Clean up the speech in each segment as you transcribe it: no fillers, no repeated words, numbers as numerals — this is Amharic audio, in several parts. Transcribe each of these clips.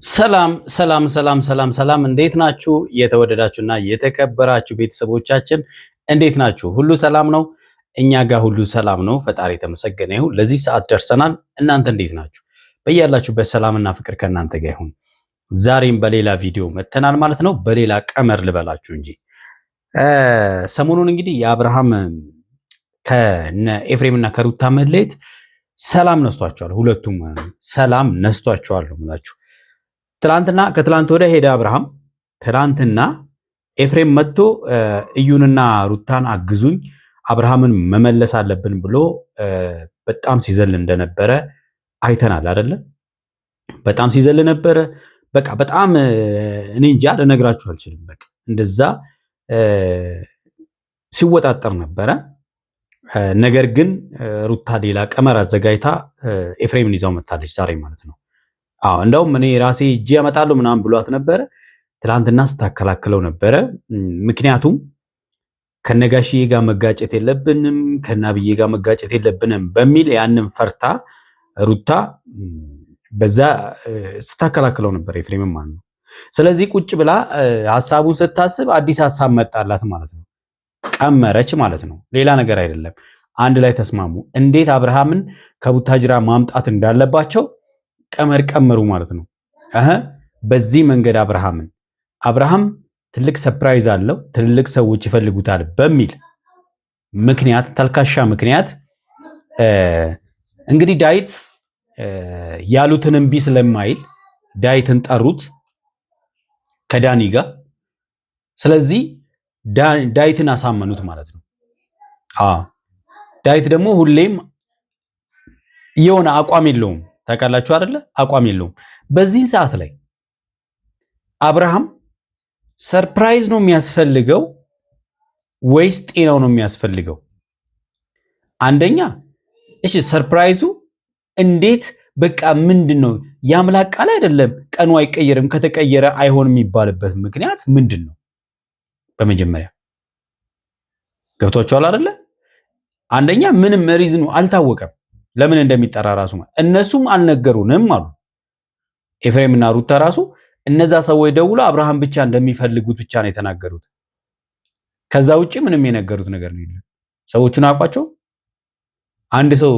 ሰላም ሰላም ሰላም ሰላም ሰላም፣ እንዴት ናችሁ? የተወደዳችሁና የተከበራችሁ ቤተሰቦቻችን እንዴት ናችሁ? ሁሉ ሰላም ነው? እኛ ጋር ሁሉ ሰላም ነው። ፈጣሪ የተመሰገነ ይሁን። ለዚህ ሰዓት ደርሰናል። እናንተ እንዴት ናችሁ? በያላችሁበት ሰላምና ፍቅር ከእናንተ ጋር ይሁን። ዛሬም በሌላ ቪዲዮ መተናል ማለት ነው። በሌላ ቀመር ልበላችሁ እንጂ ሰሞኑን እንግዲህ የአብርሃም ከነ ኤፍሬምና ከሩታ መለየት ሰላም ነስቷቸዋል። ሁለቱም ሰላም ነስቷቸዋል ምላችሁ ትላንትና ከትላንት ወደ ሄደ አብርሃም ትላንትና ኤፍሬም መጥቶ እዩንና ሩታን አግዙኝ አብርሃምን መመለስ አለብን ብሎ በጣም ሲዘል እንደነበረ አይተናል አይደለ? በጣም ሲዘል ነበረ። በቃ በጣም እኔ እንጃ ልነግራችሁ አልችልም። በቃ እንደዛ ሲወጣጠር ነበረ። ነገር ግን ሩታ ሌላ ቀመር አዘጋጅታ ኤፍሬምን ይዛው መጣለች ዛሬ ማለት ነው። እንደውም እኔ ራሴ እጄ ያመጣለሁ ምናምን ብሏት ነበረ። ትላንትና ስታከላክለው ነበረ። ምክንያቱም ከነጋሽዬ ጋር መጋጨት የለብንም ከናብዬ ጋር መጋጨት የለብንም በሚል ያንን ፈርታ ሩታ በዛ ስታከላክለው ነበር ኤፍሬም ማለት ነው። ስለዚህ ቁጭ ብላ ሐሳቡን ስታስብ አዲስ ሐሳብ መጣላት ማለት ነው። ቀመረች ማለት ነው። ሌላ ነገር አይደለም። አንድ ላይ ተስማሙ። እንዴት አብርሃምን ከቡታጅራ ማምጣት እንዳለባቸው ቀመር ቀመሩ ማለት ነው። በዚህ መንገድ አብርሃም ትልቅ ሰርፕራይዝ አለው፣ ትልቅ ሰዎች ይፈልጉታል በሚል ምክንያት ተልካሻ ምክንያት እንግዲህ ዳዊት ያሉትን እምቢ ስለማይል ዳዊትን ጠሩት ከዳኒ ጋር። ስለዚህ ዳዊትን አሳመኑት ማለት ነው። ዳዊት ደግሞ ሁሌም የሆነ አቋም የለውም። ታውቃላችሁ አይደለ? አቋም የለውም። በዚህ ሰዓት ላይ አብርሃም ሰርፕራይዝ ነው የሚያስፈልገው ወይስ ጤናው ነው የሚያስፈልገው? አንደኛ እሺ ሰርፕራይዙ እንዴት በቃ ምንድነው? የአምላክ ቃል አይደለም። ቀኑ አይቀየርም፣ ከተቀየረ አይሆንም የሚባልበት ምክንያት ምንድነው? በመጀመሪያ ገብቷችኋል አይደለ? አንደኛ ምንም ሪዝኑ አልታወቀም። ለምን እንደሚጠራ ራሱ እነሱም አልነገሩንም አሉ። ኤፍሬምና ሩታ ራሱ እነዛ ሰዎች ደውሎ አብርሃም ብቻ እንደሚፈልጉት ብቻ ነው የተናገሩት። ከዛ ውጪ ምንም የነገሩት ነገር የለም። ሰዎቹን አውቋቸው። አንድ ሰው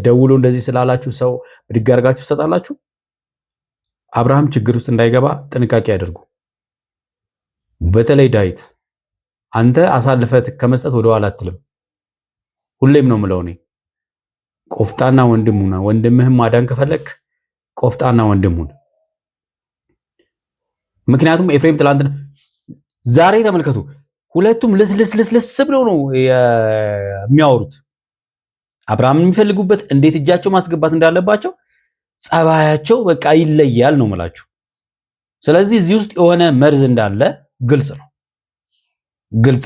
ደውሎ እንደዚህ ስላላችሁ ሰው ብድግ አድርጋችሁ ትሰጣላችሁ? አብርሃም ችግር ውስጥ እንዳይገባ ጥንቃቄ ያደርጉ። በተለይ ዳዊት አንተ አሳልፈት ከመስጠት ወደ ኋላ አትልም። ሁሌም ነው የምለው እኔ ቆፍጣና ወንድሙና ወንድምህም ማዳን ከፈለክ ቆፍጣና ወንድሙን። ምክንያቱም ኤፍሬም ትላንትና ዛሬ ተመልከቱ፣ ሁለቱም ልስልስ ብለው ነው የሚያወሩት። አብርሃምን የሚፈልጉበት እንዴት እጃቸው ማስገባት እንዳለባቸው ጸባያቸው በቃ ይለያል ነው የምላችሁ። ስለዚህ እዚህ ውስጥ የሆነ መርዝ እንዳለ ግልጽ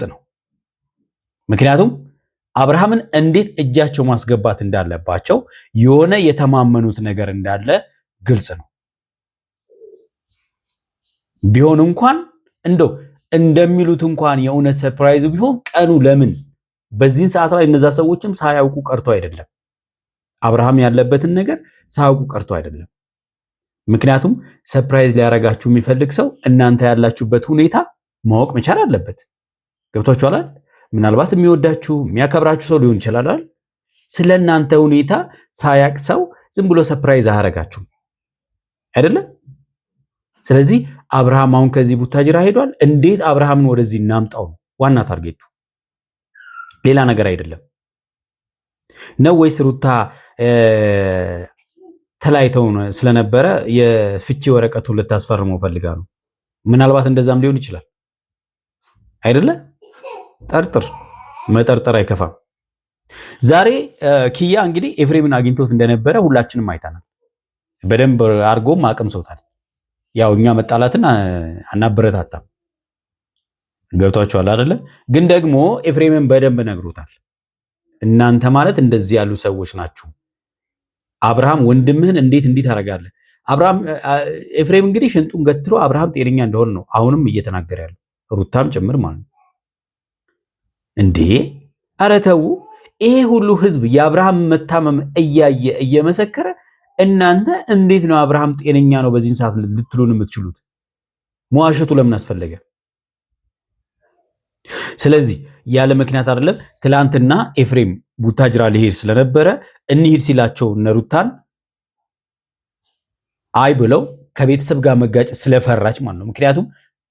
ነው። ምክንያቱም አብርሃምን እንዴት እጃቸው ማስገባት እንዳለባቸው የሆነ የተማመኑት ነገር እንዳለ ግልጽ ነው። ቢሆን እንኳን እንደሚሉት እንኳን የእውነት ሰርፕራይዝ ቢሆን ቀኑ ለምን በዚህ ሰዓት ላይ እነዛ ሰዎችም ሳያውቁ ቀርቶ አይደለም። አብርሃም ያለበትን ነገር ሳያውቁ ቀርቶ አይደለም። ምክንያቱም ሰርፕራይዝ ሊያረጋችሁ የሚፈልግ ሰው እናንተ ያላችሁበት ሁኔታ ማወቅ መቻል አለበት። ገብቷችኋል? ምናልባት የሚወዳችሁ የሚያከብራችሁ ሰው ሊሆን ይችላል። ስለ እናንተ ሁኔታ ሳያቅ ሰው ዝም ብሎ ሰርፕራይዝ አያረጋችሁም አይደለ? ስለዚህ አብርሃም አሁን ከዚህ ቡታጅራ ሄዷል። እንዴት አብርሃምን ወደዚህ እናምጣው ነው ዋና ታርጌቱ፣ ሌላ ነገር አይደለም። ነው ወይስ ሩታ ተለያይተው ስለነበረ የፍቺ ወረቀቱን ልታስፈርመው ፈልጋ ነው? ምናልባት እንደዛም ሊሆን ይችላል አይደለ? መጠርጠር አይከፋም። ዛሬ ኪያ እንግዲህ ኤፍሬምን አግኝቶት እንደነበረ ሁላችንም አይተናል። በደንብ አርጎም አቅምሶታል። ያው እኛ መጣላትን አናበረታታም። ገብቷችኋል አይደለ? ግን ደግሞ ኤፍሬምን በደንብ ነግሮታል። እናንተ ማለት እንደዚህ ያሉ ሰዎች ናችሁ። አብርሃም ወንድምህን እንዴት ታደርጋለህ? ኤፍሬም እንግዲህ ሽንጡን ገትሮ አብርሃም ጤነኛ እንደሆነ ነው አሁንም እየተናገረ ያለው፣ ሩታም ጭምር ማለት ነው። እንዴ ኧረ ተው! ይሄ ሁሉ ህዝብ የአብርሃም መታመም እያየ እየመሰከረ እናንተ እንዴት ነው አብርሃም ጤነኛ ነው በዚህን ሰዓት ልትሉን የምትችሉት? መዋሸቱ ለምን አስፈለገ? ስለዚህ ያለ ምክንያት አይደለም። ትላንትና ኤፍሬም ቡታጅራ ሊሄድ ስለነበረ እንሂድ ሲላቸው ነሩታን አይ ብለው ከቤተሰብ ጋር መጋጨት ስለፈራች ማለት ነው። ምክንያቱም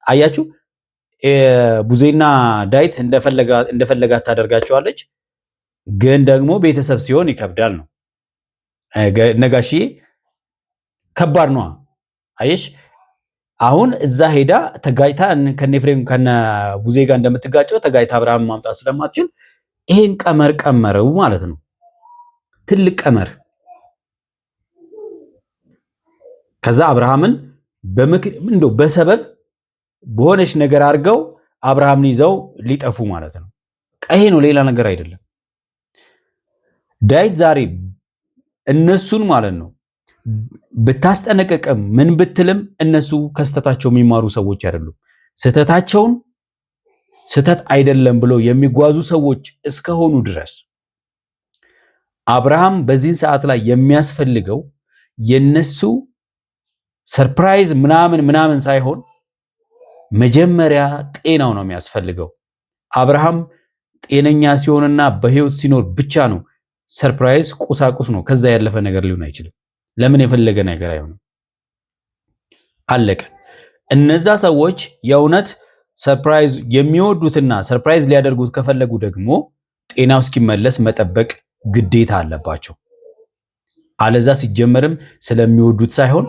አያችሁ ቡዜና ዳይት እንደፈለጋት ታደርጋቸዋለች፣ ግን ደግሞ ቤተሰብ ሲሆን ይከብዳል ነው። ነጋሽዬ ከባድ ነው። አየሽ አሁን እዛ ሄዳ ተጋጭታ ከነፍሬም ከነቡዜ ጋር እንደምትጋጨው ተጋጭታ አብርሃም ማምጣት ስለማትችል ይሄን ቀመር ቀመረው ማለት ነው። ትልቅ ቀመር። ከዛ አብርሃምን እንደው በሰበብ በሆነች ነገር አድርገው አብርሃምን ይዘው ሊጠፉ ማለት ነው። ይሄ ነው፣ ሌላ ነገር አይደለም። ዳዊት ዛሬ እነሱን ማለት ነው ብታስጠነቀቅም ምን ብትልም እነሱ ከስተታቸው የሚማሩ ሰዎች አይደሉም። ስተታቸውን ስተት አይደለም ብለው የሚጓዙ ሰዎች እስከሆኑ ድረስ አብርሃም በዚህን ሰዓት ላይ የሚያስፈልገው የነሱ ሰርፕራይዝ ምናምን ሳይሆን መጀመሪያ ጤናው ነው የሚያስፈልገው። አብርሃም ጤነኛ ሲሆንና በህይወት ሲኖር ብቻ ነው ሰርፕራይዝ ቁሳቁስ ነው። ከዛ ያለፈ ነገር ሊሆን አይችልም። ለምን የፈለገ ነገር አይሆንም። አለቀ። እነዛ ሰዎች የእውነት ሰርፕራይዝ የሚወዱትና ሰርፕራይዝ ሊያደርጉት ከፈለጉ ደግሞ ጤናው እስኪመለስ መጠበቅ ግዴታ አለባቸው። አለዛ ሲጀመርም ስለሚወዱት ሳይሆን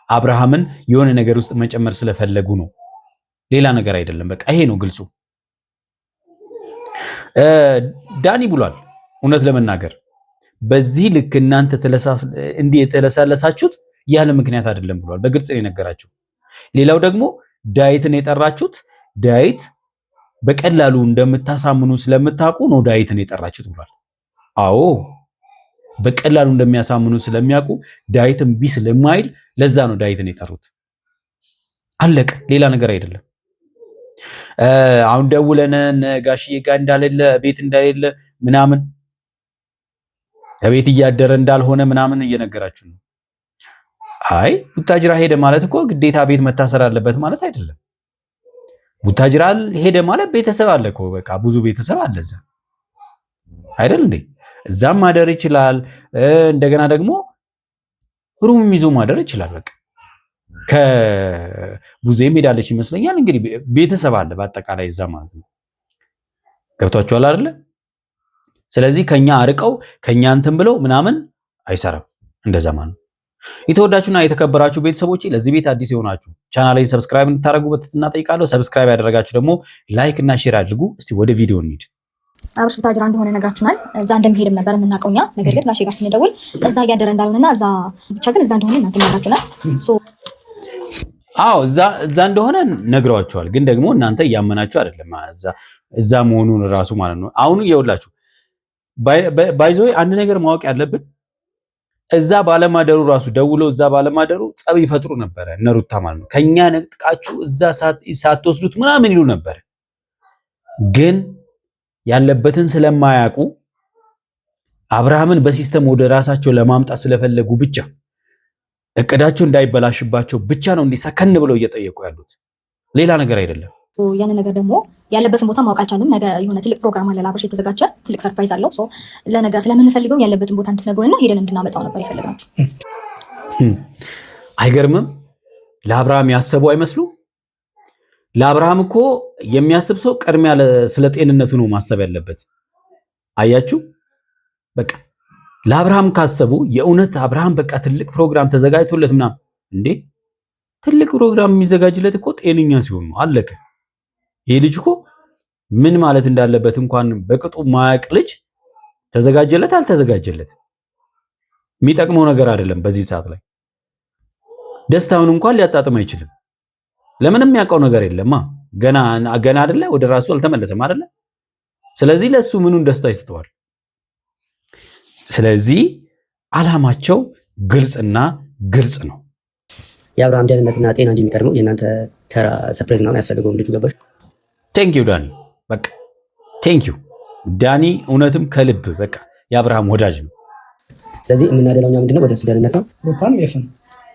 አብርሃምን የሆነ ነገር ውስጥ መጨመር ስለፈለጉ ነው። ሌላ ነገር አይደለም። በቃ ይሄ ነው ግልጹ። ዳኒ ብሏል። እውነት ለመናገር በዚህ ልክ እናንተ እንዲህ የተለሳለሳችሁት ያለ ምክንያት አይደለም ብሏል። በግልጽ ነው የነገራችሁ። ሌላው ደግሞ ዳዊትን የጠራችሁት ዳዊት በቀላሉ እንደምታሳምኑ ስለምታውቁ ነው ዳዊትን የጠራችሁት ብሏል። አዎ በቀላሉ እንደሚያሳምኑ ስለሚያውቁ ዳዊትን ቢ ስለማይል ለዛ ነው ዳዊትን የጠሩት። አለቀ። ሌላ ነገር አይደለም። አሁን ደውለን ጋሽዬ ጋር እንዳሌለ ቤት እንዳሌለ ምናምን ቤት እያደረ እንዳልሆነ ምናምን እየነገራችሁ ነው። አይ ቡታጅራ ሄደ ማለት እኮ ግዴታ ቤት መታሰር አለበት ማለት አይደለም። ቡታጅራ ሄደ ማለት ቤተሰብ አለ እኮ በቃ ብዙ ቤተሰብ አለ እዛ አይደል እንዴ? እዛም ማደር ይችላል። እንደገና ደግሞ ሩም ይዞ ማደር ይችላል። በቃ ከቡዜም ሄዳለች ይመስለኛል። እንግዲህ ቤተሰብ አለ በአጠቃላይ እዛ ማለት ነው። ገብቷችኋል አይደለ? ስለዚህ ከኛ አርቀው ከኛ እንትን ብለው ምናምን አይሰራም እንደዛ ማለት ነው። የተወዳችሁና የተከበራችሁ ቤተሰቦች ለዚህ ቤት አዲስ የሆናችሁ ቻናሌን ሰብስክራይብ እንድታደርጉ በትህትና ጠይቃለሁ። ሰብስክራይብ ያደረጋችሁ ደግሞ ላይክ እና ሼር አድርጉ። እስቲ ወደ ቪዲዮ እንሂድ። አብርሽ ቡታጅራ እንደሆነ ነግራችሁናል። እዛ እንደሚሄድም ነበር የምናውቀው እኛ። ነገር ግን ጋሼ ጋር ስንደውል እዛ እያደረ እንዳልሆነና እዛ ብቻ ግን እዛ እንደሆነ እናንተ ነግራችሁናል። አዎ እዛ እንደሆነ ነግረዋቸዋል። ግን ደግሞ እናንተ እያመናችሁ አይደለም እዛ መሆኑን ራሱ ማለት ነው። አሁን ይኸውላችሁ ባይዞ አንድ ነገር ማወቅ ያለብን እዛ ባለማደሩ ራሱ ደውለው እዛ ባለማደሩ ጸብ ይፈጥሩ ነበረ እነሩታ ማለት ነው። ከኛ ነጥቃችሁ እዛ ሳትወስዱት ምናምን ይሉ ነበር። ግን ያለበትን ስለማያውቁ አብርሃምን በሲስተም ወደ ራሳቸው ለማምጣት ስለፈለጉ ብቻ እቅዳቸው እንዳይበላሽባቸው ብቻ ነው እንዲሰከን ብለው እየጠየቁ ያሉት፣ ሌላ ነገር አይደለም። ያን ነገር ደግሞ ያለበትን ቦታ ማወቅ አልቻሉም። ነገ የሆነ ትልቅ ፕሮግራም አለ ለአብርሽ የተዘጋጀ ትልቅ ሰርፕራይዝ አለው። ለነገ ስለምንፈልገው ያለበትን ቦታ እንድትነግሩንና ሄደን እንድናመጣው ነበር የፈለግናችሁ። አይገርምም? ለአብርሃም ያሰቡ አይመስሉ? ለአብርሃም እኮ የሚያስብ ሰው ቅድሚያ ስለ ጤንነቱ ነው ማሰብ ያለበት። አያችሁ? በቃ ለአብርሃም ካሰቡ የእውነት አብርሃም በቃ ትልቅ ፕሮግራም ተዘጋጅቶለት ምናምን እንዴ! ትልቅ ፕሮግራም የሚዘጋጅለት እኮ ጤነኛ ሲሆን ነው። አለቀ። ይሄ ልጅ እኮ ምን ማለት እንዳለበት እንኳን በቅጡ ማያቅ ልጅ ተዘጋጀለት አልተዘጋጀለት የሚጠቅመው ነገር አይደለም። በዚህ ሰዓት ላይ ደስታውን እንኳን ሊያጣጥም አይችልም። ለምንም የሚያውቀው ነገር የለማ። ገና አይደለ፣ ወደ ራሱ አልተመለሰም አይደለ። ስለዚህ ለሱ ምኑን ደስታ ይስተዋል። ስለዚህ አላማቸው ግልጽና ግልጽ ነው። የአብርሃም ደህንነትና ጤና እንጂ የሚቀድመው የእናንተ ተራ ሰርፕራይዝ ነው ያስፈልገውም ልጁ። ገባሽ? ቴንኪው ዳኒ። በቃ ቴንኪው ዳኒ። እውነትም ከልብ በቃ የአብርሃም ወዳጅ ነው። ስለዚህ የምናደላው እኛ ምንድነው ወደ እሱ ደህንነት ነው። ሩታም ኤፍም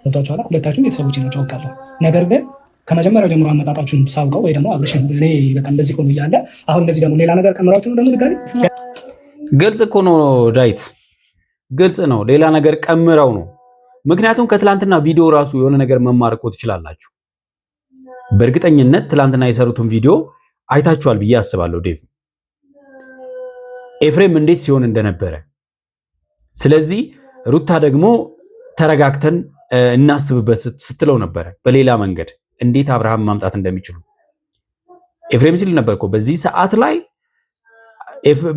ገብቷችኋል። ሁለታችሁም ቤተሰቦች ናቸው አውቃለሁ። ነገር ግን ከመጀመሪያው ጀምሮ አመጣጣችሁን ሳውቀው ወይ ደግሞ አብርሽ እኔ በቃ እንደዚህ ሆኖ እያለ አሁን እንደዚህ ደግሞ ሌላ ነገር ቀምራችሁ ነው ደግሞ ድጋሚ ግልጽ እኮ ነው ዳዊት፣ ግልጽ ነው። ሌላ ነገር ቀምረው ነው። ምክንያቱም ከትላንትና ቪዲዮ ራሱ የሆነ ነገር መማር እኮ ትችላላችሁ። በእርግጠኝነት ትላንትና የሰሩትን ቪዲዮ አይታችኋል ብዬ አስባለሁ። ዴቭ ኤፍሬም እንዴት ሲሆን እንደነበረ። ስለዚህ ሩታ ደግሞ ተረጋግተን እናስብበት ስትለው ነበረ በሌላ መንገድ እንዴት አብርሃም ማምጣት እንደሚችሉ ኤፍሬም ሲል ነበር እኮ በዚህ ሰዓት ላይ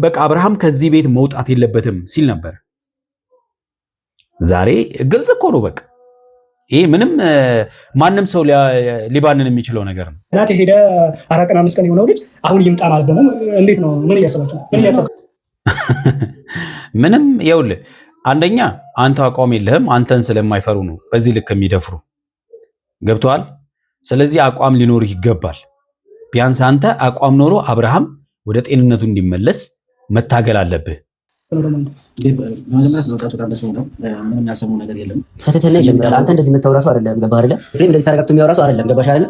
በቃ አብርሃም ከዚህ ቤት መውጣት የለበትም ሲል ነበር። ዛሬ ግልጽ እኮ ነው። በቃ ይሄ ምንም ማንም ሰው ሊባንን የሚችለው ነገር ነው። እናቴ ሄደ 4 ቀን 5 ቀን የሆነው ልጅ አሁን ይምጣ ማለት ደግሞ እንዴት ነው? ምን እያሰባችሁ ነው? ምን እያሰባችሁ ምንም ይኸውልህ፣ አንደኛ አንተ አቋም የለህም። አንተን ስለማይፈሩ ነው በዚህ ልክ የሚደፍሩ ገብቷል። ስለዚህ አቋም ሊኖርህ ይገባል። ቢያንስ አንተ አቋም ኖሮ አብርሃም ወደ ጤንነቱ እንዲመለስ መታገል አለብህ። ከትህትና ይጀምራል። አንተ እንደዚህ የምታወራ ሰው አይደለም። ገባህ አይደለ? ኤፍሬም እንደዚህ ተረጋግቶ የሚያወራ ሰው አይደለም። ገባሽ አይደለ?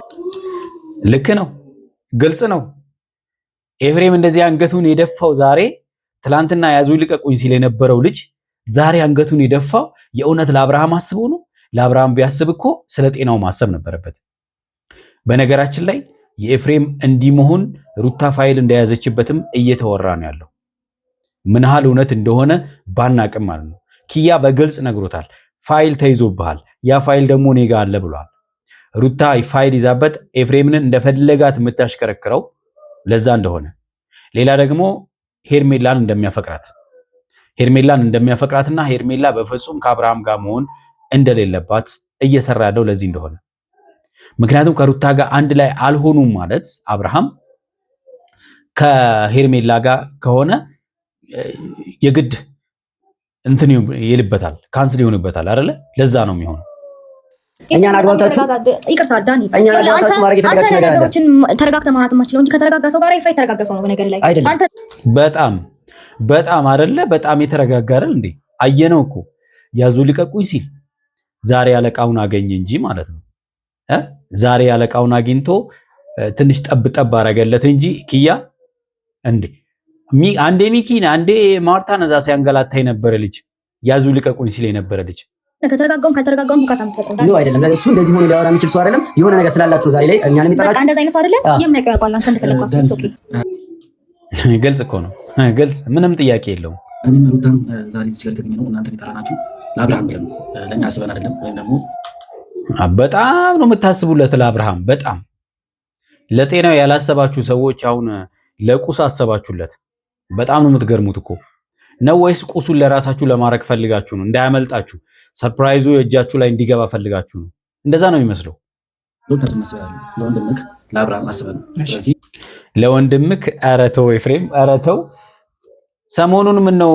ልክ ነው፣ ግልጽ ነው። ኤፍሬም እንደዚህ አንገቱን የደፋው ዛሬ ትላንትና ያዙ ልቀቁኝ ሲል የነበረው ልጅ ዛሬ አንገቱን የደፋው የእውነት ለአብርሃም አስቦ ነው። ለአብርሃም ቢያስብ እኮ ስለ ጤናው ማሰብ ነበረበት። በነገራችን ላይ የኤፍሬም እንዲህ መሆን ሩታ ፋይል እንደያዘችበትም እየተወራ ነው ያለው። ምን ያህል እውነት እንደሆነ ባናቅም ማለት ነው። ኪያ በግልጽ ነግሮታል። ፋይል ተይዞብሃል፣ ያ ፋይል ደግሞ እኔ ጋር አለ ብሏል። ሩታ ፋይል ይዛበት ኤፍሬምን እንደፈለጋት የምታሽከረክረው ለዛ እንደሆነ፣ ሌላ ደግሞ ሄርሜላን እንደሚያፈቅራትና ሄርሜላ በፍጹም ከአብርሃም ጋር መሆን እንደሌለባት እየሰራ ያለው ለዚህ እንደሆነ። ምክንያቱም ከሩታ ጋር አንድ ላይ አልሆኑም ማለት አብርሃም ከሄርሜላ ጋር ከሆነ የግድ እንትን ይልበታል፣ ካንስል ይሆንበታል አይደለ? ለዛ ነው የሚሆነው። እኛን አግባብታችሁ ይቅርታ ዳኒ፣ ነገሮችን ተረጋግተህ ማውራት የማትችለው እንጂ ከተረጋጋ ሰው ጋር ይፋይ ተረጋጋ ሰው ነው በነገር ላይ አንተ በጣም አይደለ? በጣም የተረጋጋ አይደል እንዴ? አየነው እኮ ያዙ ልቀቁኝ ሲል ዛሬ አለቃውን አገኘ እንጂ ማለት ነው። ዛሬ አለቃውን አግኝቶ ትንሽ ጠብ አረገለት እንጂ ኪያ እንዴ አንዴ ሚኪን አንዴ ማርታን እዛ ሲያንገላታ የነበረ ልጅ ያዙ ልቀቁኝ ሲል የነበረ ልጅ ከተረጋጋውም ካልተረጋጋውም ሙካታም ተፈጥሮ ነው አይደለም። እሱ እንደዚህ ሆኖ ሊያወራ የሚችል ሰው አይደለም። የሆነ ነገር ስላላችሁ ዛሬ ላይ እኛንም ይጠራችሁ በቃ እንደዛ አይነት ሰው አይደለም። የሚያውቀው ያውቃል። አንተ እንደፈለግከው አስብ። ኦኬ ግልጽ እኮ ነው፣ ግልጽ ምንም ጥያቄ የለውም። እኔም ሩታም ዛሬ እዚህ ጋር ከተገኘ ነው እናንተ የጠራናችሁ ለአብርሃም ብለን ነው፣ ለእኛ አስበን አይደለም። ወይም ደግሞ በጣም ነው የምታስቡለት ለአብርሃም። በጣም ለጤናው ያላሰባችሁ ሰዎች አሁን ለቁስ አሰባችሁለት። በጣም ነው የምትገርሙት እኮ ነው። ወይስ ቁሱን ለራሳችሁ ለማድረግ ፈልጋችሁ ነው? እንዳያመልጣችሁ ሰርፕራይዙ የእጃችሁ ላይ እንዲገባ ፈልጋችሁ ነው? እንደዛ ነው የሚመስለው። ለወንድምክ ለአብርሃም አስበን ነው። ስለዚህ ለወንድምክ ኧረ ተው ኤፍሬም፣ ኧረ ተው። ሰሞኑን ምን ነው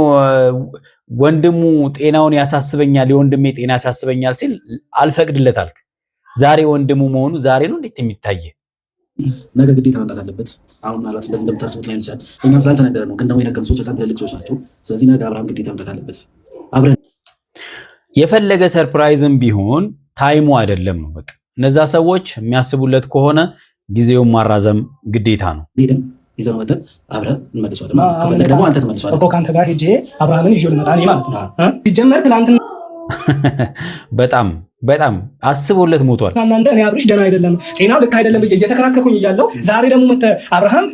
ወንድሙ ጤናውን ያሳስበኛል፣ የወንድሜ ጤና ያሳስበኛል ሲል አልፈቅድለት አልክ። ዛሬ ወንድሙ መሆኑ ዛሬ ነው እንዴት የሚታየ? ነገ ግዴታ መምጣት አለበት። አሁን ምናልባት እንደዚህ እንደምታስቡት ላይ ይችላል። እኛም ስላልተነገረ ነው፣ ግን ደግሞ የነገሩ ሰዎች በጣም ትልልቅ ሰዎች ናቸው። ስለዚህ ነገ አብርሃም ግዴታ መምጣት አለበት። አብረን የፈለገ ሰርፕራይዝም ቢሆን ታይሙ አይደለም ነው በቃ። እነዛ ሰዎች የሚያስቡለት ከሆነ ጊዜውን ማራዘም ግዴታ ነው። ሄደን ይዘው መተን አብረን እንመልሰዋለን። ከፈለግ ደግሞ አንተ ትመልሰዋለህ እኮ ከአንተ ጋር ሄጄ አብርሃምን ይዤው ልመጣ ማለት ነው። ሲጀመር ትናንትና በጣም አስቦለት ሞቷል። እናንተ እኔ አብርሽ ደህና አይደለም፣ ጤናው ልክ አይደለም ብዬ እየተከራከርኩኝ እያለሁ ዛሬ ደግሞ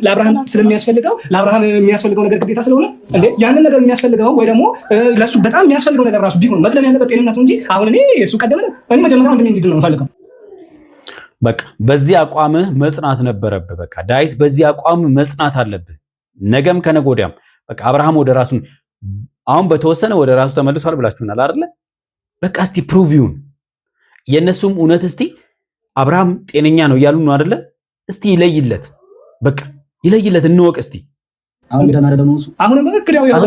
ለአብርሃም ስለሚያስፈልገው ለአብርሃም የሚያስፈልገው ነገር ግዴታ ስለሆነ እንዴ ያንን ነገር የሚያስፈልገው ወይ ደግሞ ለሱ በጣም የሚያስፈልገው ነገር ራሱ ቢሆን መቅደም ያለበት ጤንነቱ እንጂ አሁን እኔ እሱ ቀደም እኔ መጀመሪያ ወንድሜ እንዲድን ነው የምፈልገው። በቃ በዚህ አቋምህ መጽናት ነበረብህ። በቃ ዳዊት በዚህ አቋም መጽናት አለብህ። ነገም ከነገ ወዲያም በቃ አብርሃም ወደ ራሱ አሁን በተወሰነ ወደ ራሱ ተመልሷል ብላችሁናል አይደለ? በቃ እስቲ ፕሩቪውን የነሱም እውነት እስቲ አብርሃም ጤነኛ ነው እያሉ ነው አይደለ? እስቲ ይለይለት፣ በቃ ይለይለት፣ እንወቅ እስቲ። አሁን ደህና አይደለም ነው እሱ። አሁንም እክዳው ያው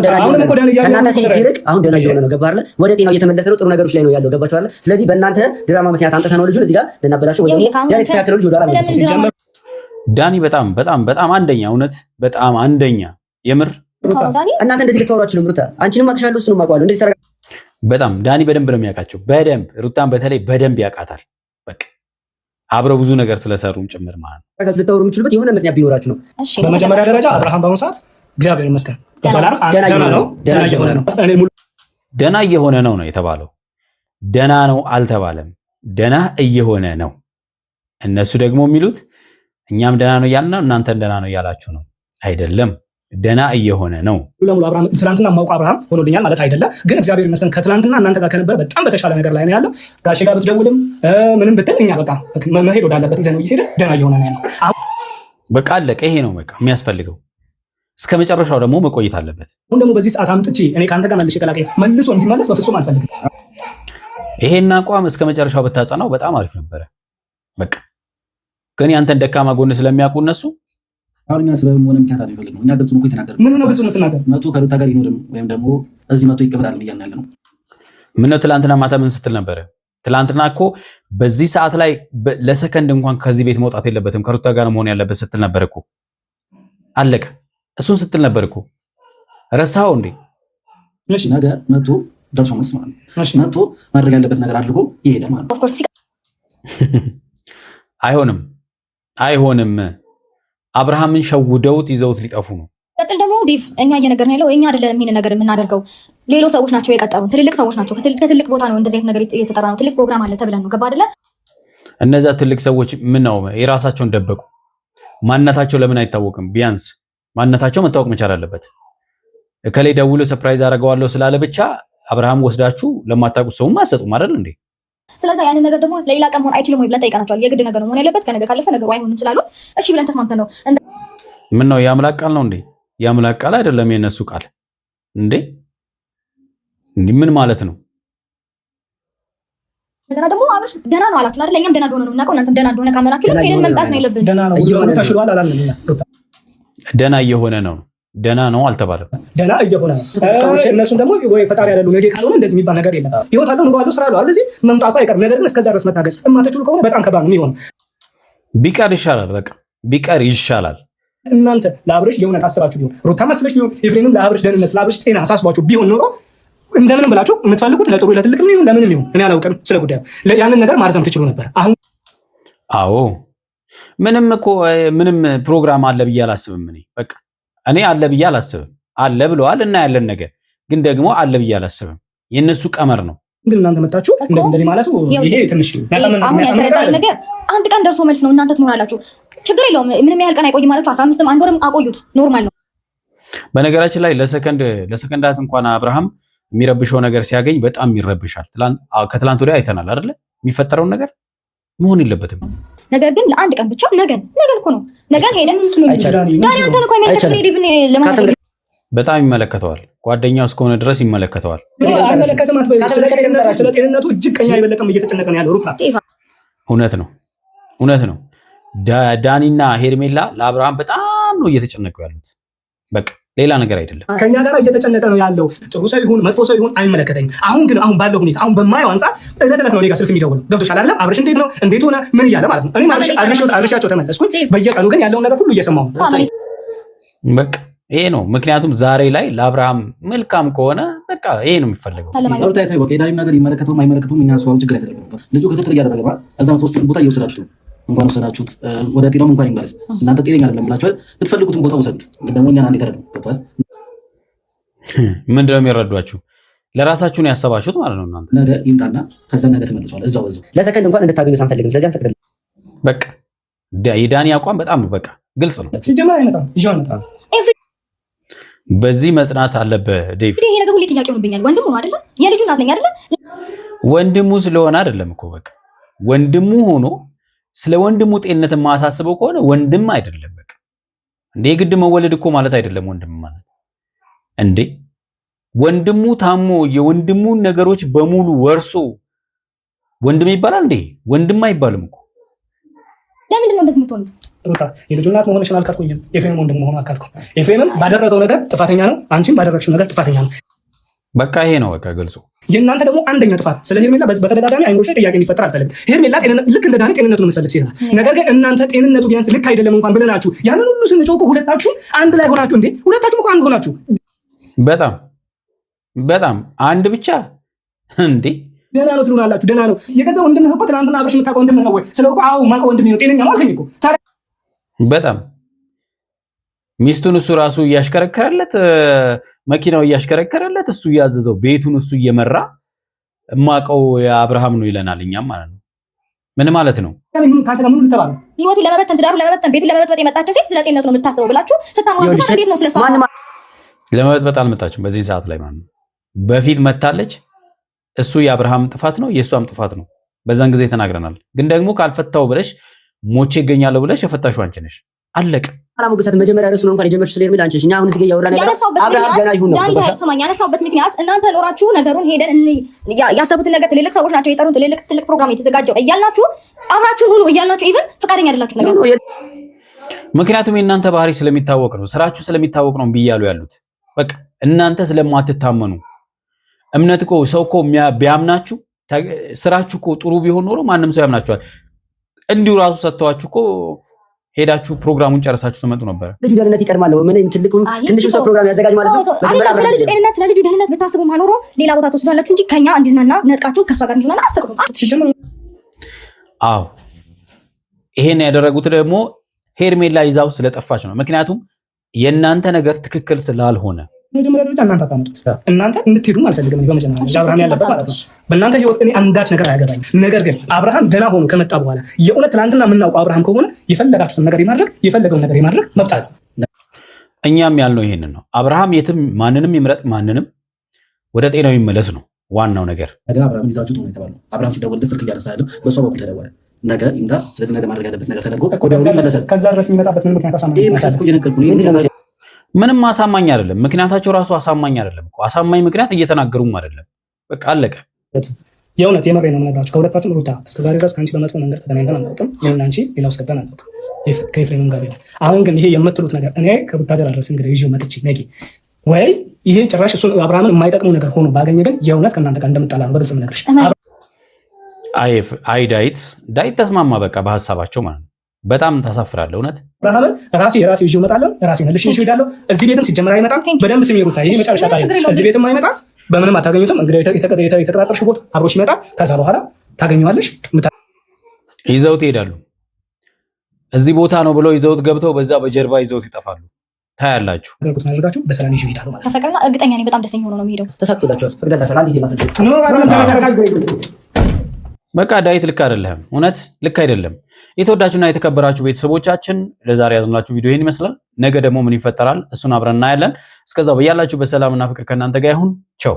ከእናንተ ሲርቅ አሁን ደህና እየሆነ ነው። ገባህ አይደለ? ወደ ጤናው እየተመለሰ ነው። ጥሩ ነገሮች ላይ ነው ያለው። ገባችሁ አይደለ? ስለዚህ በእናንተ ድራማ ምክንያት አንተ ነው ልጁን እዚህ ጋር ልናበላሽው ወይ ደግሞ ያ የተስተካከለው ልጅ ወደ ኋላ ነው። ዳኒ በጣም አንደኛ፣ እውነት በጣም አንደኛ። የምር እናንተ እንደዚህ ልታወራችሁ ነው። ሩታ አንቺንም አቅሻለሁ፣ እሱንም አውቀዋለሁ። እንደዚህ በጣም ዳኒ በደንብ ነው የሚያውቃቸው። በደንብ ሩታን በተለይ በደንብ ያውቃታል። በቃ አብረው ብዙ ነገር ስለሰሩም ጭምር ማለት ነው። ልታወሩ የምችሉበት የሆነ ምክንያት ቢኖራችሁ ነው። በመጀመሪያ ደረጃ አብርሃም በአሁኑ ሰዓት እግዚአብሔር ይመስገን ደና እየሆነ ነው የተባለው። ደና ነው አልተባለም። ደና እየሆነ ነው። እነሱ ደግሞ የሚሉት እኛም ደና ነው እያልን ነው፣ እናንተን ደና ነው እያላችሁ ነው። አይደለም፣ ደና እየሆነ ነው። ለሙሉ አብርሃም ትናንትና ማውቅ አብርሃም ሆኖልኛል ማለት አይደለም፣ ግን እግዚአብሔር ይመስገን ከትናንትና እናንተ ጋር ከነበረ በጣም በተሻለ ነገር ላይ ነው ያለው። ጋሼ ጋር ብትደውልም ምንም ብትል እኛ በቃ መሄድ ወዳለበት ይዘነው እየሄደ ደና እየሆነ ነው ያለው። በቃ አለቀ። ይሄ ነው በቃ የሚያስፈልገው። እስከ መጨረሻው ደግሞ መቆየት አለበት። አሁን ደግሞ በዚህ ሰዓት አምጥቼ እኔ ካንተ ጋር መልሼ ቀላቀይ መልሶ እንዲመለስ በፍጹም አልፈልግም። ይሄን አቋም እስከ መጨረሻው ብታጸናው በጣም አሪፍ ነበረ። በቃ ግን ያንተን ደካማ ጎን ስለሚያውቁ እነሱ አሁን እኛ ሰበብ ሆነ ምክንያት አይፈልግም። እኛ ግልጽ ነው እኮ የተናገርነው። ምን ነው ግልጽ ነው የተናገር መቶ ከሩታ ጋር ይኖርም ወይም ደግሞ እዚህ መቶ ይቀበላል ብያለሁ ያለ ነው። ምን ነው ትላንትና ማታ ምን ስትል ነበረ? ትላንትና እኮ በዚህ ሰዓት ላይ ለሰከንድ እንኳን ከዚህ ቤት መውጣት የለበትም ከሩታ ጋር መሆን ያለበት ስትል ነበር እኮ። አለቀ። እሱን ስትል ነበር እኮ። ረሳው እንዴ? እሺ ነገ መቶ ደርሶ መልስ ማለት ነው። መቶ ማድረግ ያለበት ነገር አድርጎ ይሄዳል ማለት ነው። አይሆንም፣ አይሆንም። አብርሃምን ሸውደውት ይዘውት ሊጠፉ ነው። ቀጥል ደግሞ ዲቭ እኛ እየነገርን ያለው እኛ አይደለም ይሄን ነገር የምናደርገው፣ ሌሎች ሰዎች ናቸው የቀጠሩን። ትልልቅ ሰዎች ናቸው። ከትልቅ ቦታ ነው እንደዚህ አይነት ነገር እየተጠራ ነው። ትልቅ ፕሮግራም አለ ተብለን ነው። ገባ አይደለ? እነዛ ትልቅ ሰዎች ምን ነው የራሳቸውን ደበቁ። ማንነታቸው ለምን አይታወቅም? ቢያንስ ማንነታቸው መታወቅ መቻል አለበት። እከሌ ደውሎ ሰርፕራይዝ አደርገዋለሁ ስላለ ብቻ አብርሃም ወስዳችሁ ለማታውቁት ሰውም አሰጡም አይደል እንዴ? ስለዚህ ያንን ነገር ደግሞ ለሌላ ቀን መሆን አይችልም ወይ ብለን ጠይቀናቸዋል። የግድ ነገር ነው መሆን ያለበት። ከነገ ካለፈ ነገሩ አይሆንም ስላሉ እሺ ብለን ተስማምተን ነው። ምን ነው የአምላክ ቃል ነው እንዴ? የአምላክ ቃል አይደለም የነሱ ቃል እንዴ? ምን ማለት ነው? እንደገና ደግሞ አብርሽ ደህና ነው አላችሁ አይደል? እኛም ደህና እንደሆነ ነው የምናውቀው። እናንተም ደህና እንደሆነ ካመናችሁ ይሄንን መምጣት ነው የለብን። ደህና ነው እየሆነ ተሽሏል አላልንም። ደህና እየሆነ ነው። ደህና ነው አልተባለም። ደህና እየሆነ ነው። እነሱም ደግሞ ወይ ፈጣሪ ያለሉ ነገ ካልሆነ እንደዚህ የሚባል ነገር የለም። ህይወት አለው፣ ኑሮ አለው፣ ስራ አለው። ስለዚህ መምጣቱ አይቀርም። ነገር ግን እስከዛ ድረስ መታገስ እማትችሉ ከሆነ በጣም ከባድ ነው የሚሆነው። ቢቀር ይሻላል። በቃ ቢቀር ይሻላል። እናንተ ለአብርሽ የእውነት አስባችሁ ቢሆን ሩታ መስለሽ ቢሆን ኤፍሬምም ለአብርሽ ደህንነት ለአብርሽ ጤና አሳስቧችሁ ቢሆን ኖሮ እንደምንም ብላችሁ የምትፈልጉት ለጥሩ ለትልቅም ይሁን ለምንም ይሁን እኔ አላውቅም ስለ ጉዳዩ ያንን ነገር ማርዘም ትችሉ ነበር። አሁን አዎ ምንም እኮ ምንም ፕሮግራም አለ ብዬ አላስብም። በቃ እኔ አለ ብዬ አላስብም። አለ ብለዋል እና ያለን ነገር ግን ደግሞ አለ ብዬ አላስብም። የነሱ ቀመር ነው። ግን እናንተ መጣችሁ እንደዚህ ማለቱ ይሄ ትንሽ ነገር አንድ ቀን ደርሶ መልስ ነው። እናንተ ትኖራላችሁ፣ ችግር የለውም። ምንም ያህል ቀን አይቆይም ማለት 15ም አንድ ወርም አቆዩት፣ ኖርማል ነው። በነገራችን ላይ ለሰከንዳት እንኳን አብርሃም የሚረብሸው ነገር ሲያገኝ በጣም ይረብሻል። ከትላንት ወዲያ አይተናል አይደለ? የሚፈጠረውን ነገር መሆን የለበትም። ነገር ግን ለአንድ ቀን ብቻ ነገን እኮ ነው ነገን ሄደን በጣም ይመለከተዋል። ጓደኛው እስከሆነ ድረስ ይመለከተዋል። ስለ ጤንነቱ እጅግ ቀኛ የበለጠም እየተጨነቀ ነው ያለው ሩታ። እውነት ነው። ዳኒና ሄርሜላ ለአብርሃም በጣም ነው እየተጨነቁ ያሉት። በቃ ሌላ ነገር አይደለም። ከኛ ጋር እየተጨነቀ ነው ያለው። ጥሩ ሰው ይሁን መጥፎ ሰው ይሁን አይመለከተኝም። አሁን ባለው ሁኔታ አሁን በማየው አንፃር እለት ነው እኔ ጋር ስልክ የሚደውለው። ገብቶሻል አይደለም? አብርሽ እንዴት ነው እንዴት ሆነ ምን እያለ ማለት ነው። እኔ አብርሻቸው ተመለስኩኝ። በየቀኑ ግን ያለውን ነገር ሁሉ እየሰማሁ ነው። በቃ ይሄ ነው ምክንያቱም ዛሬ ላይ ለአብርሃም መልካም ከሆነ በቃ ይሄ ነው የሚፈልገው። የዳኒም ነገር ይመለከተውም አይመለከተውም እኛ ሰው ችግር አይደለም። ልጁ ክትትል እያደረገ ማለት እዛም ሶስት ቦታ እየወሰዳችሁት እንኳን ወሰዳችሁት ወደ ጤናው እንኳን ይመለስ። እናንተ ጤነኛ አይደለም ብላችኋል። ብትፈልጉትም ቦታ ወሰዱት። ግን ደግሞ እኛን አንዴ ተረዱ። ገብቷል? ምንድነው የሚረዷችሁ? ለራሳችሁ ነው ያሰባችሁት ማለት ነው። እናንተ ነገ ይምጣና ከዛ ነገ ተመልሷል። እዛው ለሰከንድ እንኳን እንድታገኙት አንፈልግም። ስለዚህ አንፈቅድልም። በቃ የዳኒ አቋም በጣም በቃ ግልጽ ነው። ሲጀመር አይመጣም ይዤው አልመጣም። በዚህ መጽናት አለበት ዴቭ። ይሄ ነገር ሁሉ ጥያቄ ሆኖብኛል። ወንድሙ ነው አይደለ? የልጁ እናት ነኝ አይደለ? ወንድሙ ስለሆነ አይደለም እኮ በቃ ወንድሙ ሆኖ ስለ ወንድሙ ጤንነት የማያሳስበው ከሆነ ወንድም አይደለም። በቃ እንደ የግድ መወለድ እኮ ማለት አይደለም ወንድም ማለት እንዴ። ወንድሙ ታሞ የወንድሙን ነገሮች በሙሉ ወርሶ ወንድም ይባላል እንዴ? ወንድም አይባልም እኮ። ለምንድን ነው እንደዚህ የምትሆኑት? ሩታ የልጁ እናት መሆንሽን አልካድኩኝም። ኤፍሬም ወንድም መሆኑ አልካድኩም። ኤፍሬምም ባደረገው ነገር ጥፋተኛ ነው። አንቺም ባደረግሽው ነገር ጥፋተኛ ነው። በቃ ይሄ ነው በቃ ግልጹ። የእናንተ ደግሞ አንደኛ ጥፋት ስለ ሄርሜላ በተደጋጋሚ አይኖች ላይ ጥያቄ እንዲፈጠር አልፈልግም። ሄርሜላ ልክ እንደ ዳኒ ጤንነቱን የምትፈልግ ሴት ናት። ነገር ግን እናንተ ጤንነቱ ቢያንስ ልክ አይደለም እንኳን ብለናችሁ ያንን ሁሉ ስንጮህ ሁለታችሁ አንድ ላይ ሆናችሁ እንዴ! ሁለታችሁም እኮ አንድ ሆናችሁ በጣም አንድ ብቻ እንዴ ደህና ነው ትሉናላችሁ። ደህና ነው የገዛ ወንድምህ እኮ ትናንትና አብረሽ የምታውቀው ወንድምህ ነው ወይ? ስለውቁ አዎ ማውቀው ወንድሜ ነው። ጤነኛ ነው አልከኝ እኮ። በጣም ሚስቱን እሱ ራሱ እያሽከረከረለት መኪናው እያሽከረከረለት እሱ እያዘዘው ቤቱን እሱ እየመራ ማውቀው የአብርሃም ነው ይለናል። እኛም ማለት ነው ምን ማለት ነው? ህይወቱን ለመበተን ትዳሩን ለመበተን ቤቱን ለመበጥበጥ የመጣች ሴት ስለ ጤንነቱ ነው የምታስበው ብላችሁ ስታሟግቱ እንዴት ነው ስለሷ? ለመበጥበጥ አልመጣችም በዚህ ሰዓት ላይ ማለት ነው። በፊት መታለች። እሱ የአብርሃም ጥፋት ነው የሷም ጥፋት ነው። በዛን ጊዜ ተናግረናል። ግን ደግሞ ካልፈታው ብለሽ ሞቼ ይገኛለሁ ብለሽ የፈታሽው አንቺ ነሽ። አለቀ። አላሙገሰት መጀመሪያ ርዕሱ ነው እንኳን የጀመርሽ ስለሚል አንቺ እኛ አሁን እዚህ ጋር ያወራን ነገር አብርሃም ገና ይሁን ነው ዳኒ ስማኝ፣ ያነሳውበት ምክንያት እናንተ ኖራችሁ ነገሩን ሄደን ያሰቡትን ነገር ትልልቅ ሰዎች ናቸው የጠሩን ትልቅ ፕሮግራም የተዘጋጀው እያልናችሁ አብራችሁን ሁኑ እያልናችሁ ኢቭን ፍቃደኛ አይደላችሁ ነገር ነው። ምክንያቱም የእናንተ ባህሪ ስለሚታወቅ ነው፣ ስራችሁ ስለሚታወቅ ነው ብያሉ ያሉት። በቃ እናንተ ስለማትታመኑ እምነት እኮ ሰው እኮ ቢያምናችሁ ስራችሁ እኮ ጥሩ ቢሆን ኖሮ ማንም ሰው ያምናችኋል። እንዲሁ ራሱ ሰጥተዋችሁ እኮ ሄዳችሁ ፕሮግራሙን ጨርሳችሁ ተመጡ ነበር። ልጅ ደህንነት ይቀድማል ነው ምን ትንሽ ሰው ፕሮግራም ያዘጋጅ ማለት ነው። ስለ ልጁ ጤንነት ስለ ልጁ ደህንነት ብታስቡ ማኖሮ ሌላ ቦታ ተወስዷላችሁ እንጂ ከኛ እንዲዝናና ነጥቃችሁ ከሷ ጋር እንዲዝናና አፈቅሩ። አዎ ይሄን ያደረጉት ደግሞ ሄርሜላ ይዛው ስለጠፋች ነው። ምክንያቱም የእናንተ ነገር ትክክል ስላልሆነ መጀመሪያ ደረጃ እናንተ አታመጡት። እናንተ እንድትሄዱም አልፈልግም። በመጀመሪያ አብርሃም ያለበት ማለት ነው። በእናንተ ህይወት እኔ አንዳች ነገር አያገባኝም። ነገር ግን አብርሃም ደህና ሆኖ ከመጣ በኋላ የእውነት ትናንትና የምናውቀው አብርሃም ከሆነ የፈለጋችሁትን ነገር የፈለገውን ነገር የማድረግ መብት አለ። እኛም ያልነው ይሄንን ነው። አብርሃም የትም ማንንም ይምረጥ ማንንም ወደ ጤናው ይመለስ ነው ዋናው ነገር። ነገ አብርሃም ይዛችሁት ነው የተባለው። አብርሃም ሲደወልለት ስልክ እያነሳ ያለው በሷ በኩል ተደወለ። ነገ ይምጣ። ስለዚህ ነገ ማድረግ ያለበት ነገር ተደርጎ ወዲያውኑ ይመለሳል። ከዛ ድረስ የሚመጣበት ምን ምክንያት አሳማኝ ምንም አሳማኝ አይደለም። ምክንያታቸው ራሱ አሳማኝ አይደለም እኮ። አሳማኝ ምክንያት እየተናገሩም አይደለም። በቃ አለቀ። የእውነት የመሬ ነው የምነግራችሁ። ከሁለታችሁም ሩታ እስከዛሬ ድረስ ከአንቺ በመጥፎ መንገድ ተገናኝተን አናውቅም። እኔና አንቺ ሌላ ውስጥ ገብተን አናውቅም ከኤፍሬምም ጋር ቢሆን። አሁን ግን ይሄ የምትሉት ነገር እኔ ከቡታጀራ ድረስ እንግዲህ ይዤው መጥቼ ነቂ ወይ ይሄ ጭራሽ እሱን አብርሃምን የማይጠቅመው ነገር ሆኖ ባገኘ ግን የእውነት ከእናንተ ጋር እንደምጣላ ነው በግልጽ የምነግርሽ። አይ ዳዊት ተስማማ በቃ በሀሳባቸው ማለት ነው። በጣም ታሳፍራለህ እውነት። አብርሃምን ራሴ ይዤው እመጣለሁ፣ ራሴ መልሼ ይዤው እሄዳለሁ። እዚህ ቤትም ሲጀመር አይመጣም። በደንብ ስሜ ሩታ፣ ይሄ መጨረሻ ታሪክ። እዚህ ቤትም አይመጣም፣ በምንም አታገኙትም። እንግዲህ የተቀጣጠርሽው ቦታ አብሮሽ ይመጣ፣ ከዛ በኋላ ታገኘዋለሽ። ይዘውት ይሄዳሉ። እዚህ ቦታ ነው ብለው ይዘውት ገብተው በዛ በጀርባ ይዘውት ይጠፋሉ። ታያላችሁ። አድርጋችሁ በሰላም ይዤው እሄዳለሁ ማለት ነው። ተፈቀደና እርግጠኛ ነኝ በጣም ደስተኛ ሆኖ ነው የሚሄደው። ተሳክቶላችኋል። ፈቅዳላችኋል። አንዴ ማሰልጥ በቃ ዳዊት ልክ አይደለም፣ እውነት ልክ አይደለም። የተወዳችሁና የተከበራችሁ ቤተሰቦቻችን ለዛሬ ያዝንላችሁ ቪዲዮ ይህን ይመስላል። ነገ ደግሞ ምን ይፈጠራል እሱን አብረን እናያለን። እስከዛው በያላችሁ በሰላምና ፍቅር ከእናንተ ጋር ይሁን። ቻው